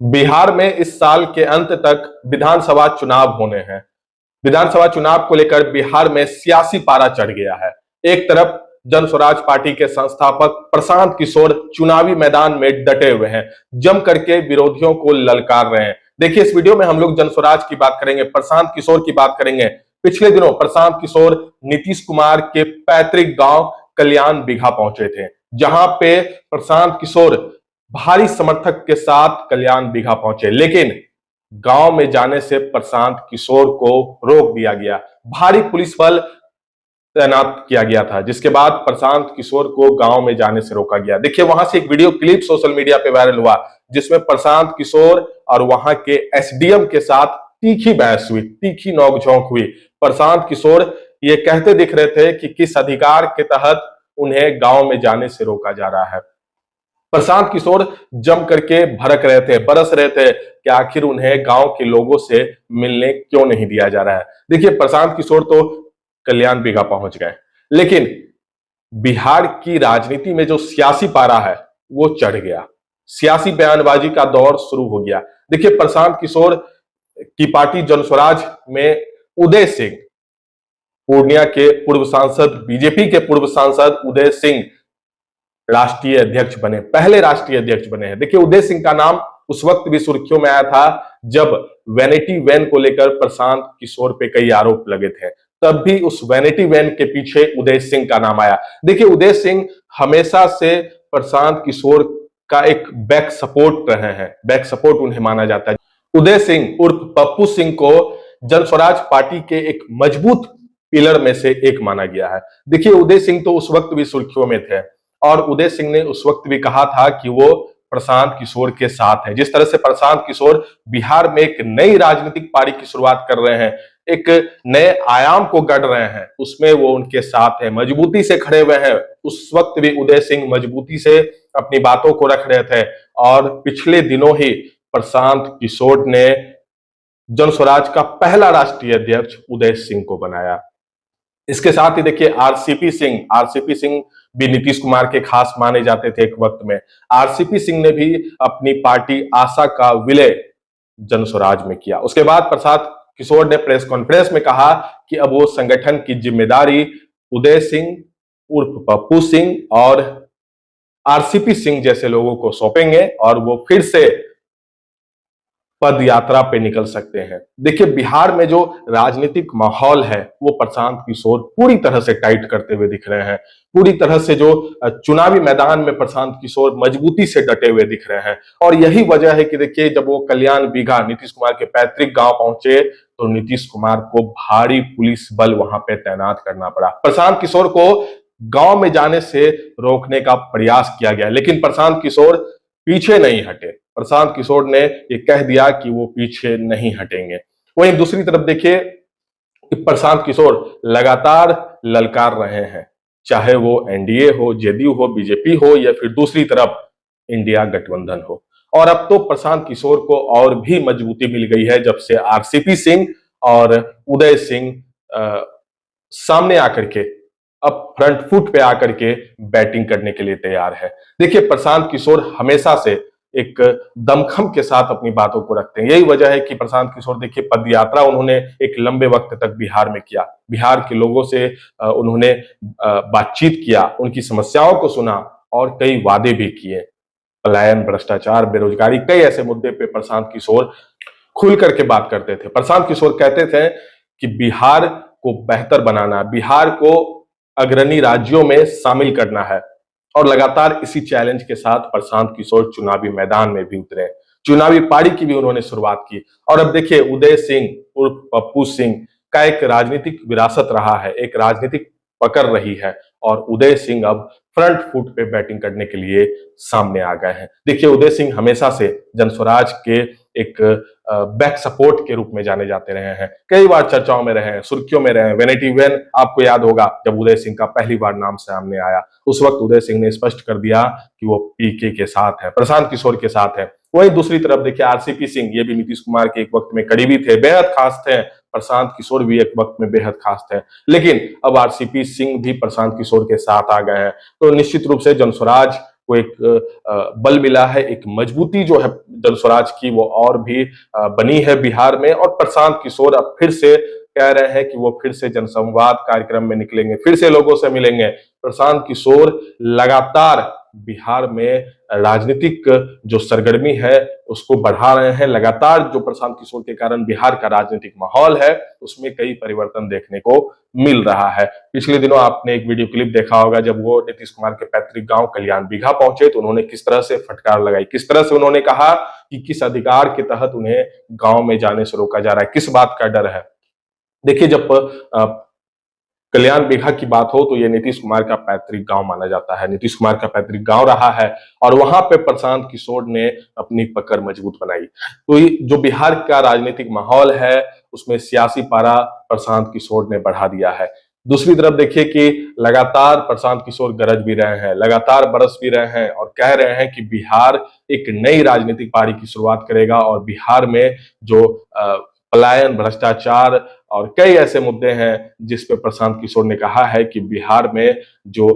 बिहार में इस साल के अंत तक विधानसभा चुनाव होने हैं। विधानसभा चुनाव को लेकर बिहार में सियासी पारा चढ़ गया है। एक तरफ जन स्वराज पार्टी के संस्थापक प्रशांत किशोर चुनावी मैदान में डटे हुए हैं, जम करके विरोधियों को ललकार रहे हैं। देखिए, इस वीडियो में हम लोग जन स्वराज की बात करेंगे, प्रशांत किशोर की बात करेंगे। पिछले दिनों प्रशांत किशोर नीतीश कुमार के पैतृक गांव कल्याण बिघा पहुंचे थे, जहां पे प्रशांत किशोर भारी समर्थक के साथ कल्याण बिघा पहुंचे, लेकिन गांव में जाने से प्रशांत किशोर को रोक दिया गया। भारी पुलिस बल तैनात किया गया था, जिसके बाद प्रशांत किशोर को गांव में जाने से रोका गया। देखिए, वहां से एक वीडियो क्लिप सोशल मीडिया पे वायरल हुआ, जिसमें प्रशांत किशोर और वहां के एसडीएम के साथ तीखी बहस हुई, तीखी नोकझोंक हुई। प्रशांत किशोर ये कहते दिख रहे थे कि किस अधिकार के तहत उन्हें गांव में जाने से रोका जा रहा है। प्रशांत किशोर जम करके भड़क रहे थे, बरस रहे थे कि आखिर उन्हें गांव के लोगों से मिलने क्यों नहीं दिया जा रहा है। देखिए, प्रशांत किशोर तो कल्याण बिघा पहुंच गए, लेकिन बिहार की राजनीति में जो सियासी पारा है वो चढ़ गया। सियासी बयानबाजी का दौर शुरू हो गया। देखिए, प्रशांत किशोर की पार्टी जन स्वराज में उदय सिंह, पूर्णिया के पूर्व सांसद, बीजेपी के पूर्व सांसद उदय सिंह राष्ट्रीय अध्यक्ष बने, पहले राष्ट्रीय अध्यक्ष बने हैं। देखिए, उदय सिंह का नाम उस वक्त भी सुर्खियों में आया था जब वैनिटी वैन को लेकर प्रशांत किशोर पे कई आरोप लगे थे, तब भी उस वैनिटी वैन के पीछे उदय सिंह का नाम आया। देखिए, उदय सिंह हमेशा से प्रशांत किशोर का एक बैक सपोर्ट रहे हैं, बैक सपोर्ट उन्हें माना जाता है। उदय सिंह उर्फ पप्पू सिंह को जन स्वराज पार्टी के एक मजबूत पिलर में से एक माना गया है। देखिए, उदय सिंह तो उस वक्त भी सुर्खियों में थे और उदय सिंह ने उस वक्त भी कहा था कि वो प्रशांत किशोर के साथ है। जिस तरह से प्रशांत किशोर बिहार में एक नई राजनीतिक पारी की शुरुआत कर रहे हैं, एक नए आयाम को गढ़ रहे हैं, उसमें वो उनके साथ है, मजबूती से खड़े हुए हैं। उस वक्त भी उदय सिंह मजबूती से अपनी बातों को रख रहे थे और पिछले दिनों ही प्रशांत किशोर ने जन स्वराज का पहला राष्ट्रीय अध्यक्ष उदय सिंह को बनाया। इसके साथ ही देखिए, आरसीपी सिंह भी नीतीश कुमार के खास माने जाते थे एक वक्त में। आरसीपी सिंह ने भी अपनी पार्टी आशा का विलय जन स्वराज में किया। उसके बाद प्रशांत किशोर ने प्रेस कॉन्फ्रेंस में कहा कि अब वो संगठन की जिम्मेदारी उदय सिंह उर्फ पप्पू सिंह और आरसीपी सिंह जैसे लोगों को सौंपेंगे और वो फिर से पद यात्रा पे निकल सकते हैं। देखिए, बिहार में जो राजनीतिक माहौल है वो प्रशांत किशोर पूरी तरह से टाइट करते हुए दिख रहे हैं। पूरी तरह से जो चुनावी मैदान में प्रशांत किशोर मजबूती से डटे हुए दिख रहे हैं और यही वजह है कि देखिए, जब वो कल्याण बिघा नीतीश कुमार के पैतृक गांव पहुंचे तो नीतीश कुमार को भारी पुलिस बल वहां पे तैनात करना पड़ा। प्रशांत किशोर को गांव में जाने से रोकने का प्रयास किया गया, लेकिन प्रशांत किशोर पीछे नहीं हटे। प्रशांत किशोर ने ये कह दिया कि वो पीछे नहीं हटेंगे। वहीं दूसरी तरफ देखिए कि प्रशांत किशोर लगातार ललकार रहे हैं, चाहे वो एनडीए हो, जेडीयू हो, बीजेपी हो या फिर दूसरी तरफ इंडिया गठबंधन हो। और अब तो प्रशांत किशोर को और भी मजबूती मिल गई है जब से आरसीपी सिंह और उदय सिंह सामने आकर के अब फ्रंट फुट पे आकर के बैटिंग करने के लिए तैयार है। देखिए, प्रशांत किशोर हमेशा से एक दमखम के साथ अपनी बातों को रखते हैं। यही वजह है कि प्रशांत किशोर देखिए, पद यात्रा उन्होंने एक लंबे वक्त तक बिहार में किया। बिहार के लोगों से उन्होंने बातचीत किया, उनकी समस्याओं को सुना और कई वादे भी किए। पलायन, भ्रष्टाचार, बेरोजगारी, कई ऐसे मुद्दे पे प्रशांत किशोर खुल करके बात करते थे। प्रशांत किशोर कहते थे कि बिहार को बेहतर बनाना, बिहार को अग्रणी राज्यों में शामिल करना है और लगातार इसी चैलेंज के साथ प्रशांत किशोर चुनावी मैदान में भी उतरे। चुनावी पारी की भी उन्होंने शुरुआत की और अब देखिए, उदय सिंह उर्फ पप्पू सिंह का एक राजनीतिक विरासत रहा है, एक राजनीतिक पकड़ रही है और उदय सिंह अब फ्रंट फुट पे बैटिंग करने के लिए सामने आ गए हैं। देखिए, उदय सिंह हमेशा से जन स्वराज के एक बैक सपोर्ट के रूप में जाने जाते रहे हैं, कई बार चर्चाओं में रहे हैं, सुर्खियों में रहे हैं। वैनिटी वैन आपको याद होगा, जब उदय सिंह का पहली बार नाम सामने आया, उस वक्त उदय सिंह ने स्पष्ट कर दिया कि वो पीके के साथ है, प्रशांत किशोर के साथ है। वहीं दूसरी तरफ देखिए, आरसीपी सिंह, ये भी नीतीश कुमार के एक वक्त में करीबी थे, बेहद खास थे। प्रशांत किशोर भी एक वक्त में बेहद खास थे, लेकिन अब आरसीपी सिंह भी प्रशांत किशोर के साथ आ गए हैं। तो निश्चित रूप से जन स्वराज को एक बल मिला है, एक मजबूती जो है जनस्वराज की वो और भी बनी है बिहार में। और प्रशांत किशोर अब फिर से कह रहे हैं कि वो फिर से जनसंवाद कार्यक्रम में निकलेंगे, फिर से लोगों से मिलेंगे। प्रशांत किशोर लगातार बिहार में राजनीतिक जो सरगर्मी है उसको बढ़ा रहे हैं। लगातार जो प्रशांत किशोर के कारण बिहार का राजनीतिक माहौल है उसमें कई परिवर्तन देखने को मिल रहा है। पिछले दिनों आपने एक वीडियो क्लिप देखा होगा जब वो नीतीश कुमार के पैतृक गांव कल्याण बीघा पहुंचे तो उन्होंने किस तरह से फटकार लगाई, किस तरह से उन्होंने कहा कि किस अधिकार के तहत उन्हें गांव में जाने से रोका जा रहा है, किस बात का डर है। देखिए, जब कल्याण बीघा की बात हो तो ये नीतीश कुमार का पैतृक गांव माना जाता है, नीतीश कुमार का पैतृक गांव रहा है और वहां पे प्रशांत किशोर ने अपनी पकड़ मजबूत बनाई। तो ये जो बिहार का राजनीतिक माहौल है उसमें सियासी पारा प्रशांत किशोर ने बढ़ा दिया है। दूसरी तरफ देखिए कि लगातार प्रशांत किशोर गरज भी रहे हैं, लगातार बरस भी रहे हैं और कह रहे हैं कि बिहार एक नई राजनीतिक पारी की शुरुआत करेगा और बिहार में जो पलायन, भ्रष्टाचार और कई ऐसे मुद्दे हैं जिस पे प्रशांत किशोर ने कहा है कि बिहार में जो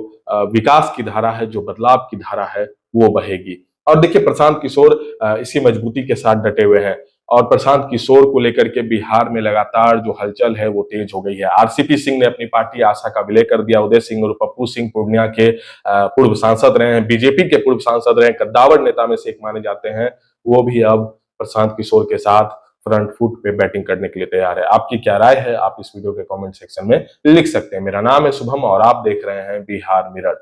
विकास की धारा है, जो बदलाव की धारा है वो बहेगी। और देखिए, प्रशांत किशोर इसी मजबूती के साथ डटे हुए हैं और प्रशांत किशोर को लेकर के बिहार में लगातार जो हलचल है वो तेज हो गई है। आरसीपी सिंह ने अपनी पार्टी आशा का विलय कर दिया। उदय सिंह और पप्पू सिंह पूर्णिया के पूर्व सांसद रहे हैं, बीजेपी के पूर्व सांसद रहे हैं, कद्दावर नेता में से एक माने जाते हैं, वो भी अब प्रशांत किशोर के साथ फ्रंट फुट पे बैटिंग करने के लिए तैयार है। आपकी क्या राय है आप इस वीडियो के कमेंट सेक्शन में लिख सकते हैं। मेरा नाम है शुभम और आप देख रहे हैं बिहार मिरर।